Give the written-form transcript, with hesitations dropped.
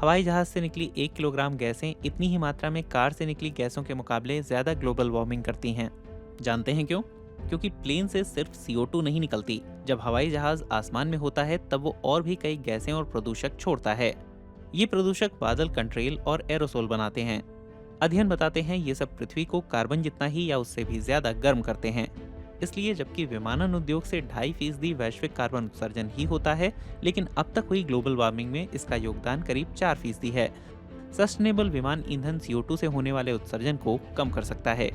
हवाई जहाज से निकली 1 किलोग्राम गैसें इतनी ही मात्रा में कार से निकली गैसों के मुकाबले ज़्यादा ग्लोबल वार्मिंग करती हैं। जानते हैं क्यों? क्योंकि प्लेन से सिर्फ CO2 नहीं निकलती। जब हवाई जहाज आसमान में होता है तब वो और भी कई गैसें और प्रदूषक छोड़ता है। ये प्रदूषक बादल, कंट्रेल और एरोसोल बनाते हैं। अध्ययन बताते हैं ये सब पृथ्वी को कार्बन जितना ही या उससे भी ज्यादा गर्म करते हैं। इसलिए जबकि विमानन उद्योग से 2.5% वैश्विक कार्बन उत्सर्जन ही होता है, लेकिन अब तक हुई ग्लोबल वार्मिंग में इसका योगदान करीब 4% है। सस्टेनेबल विमान ईंधन CO2 से होने वाले उत्सर्जन को कम कर सकता है।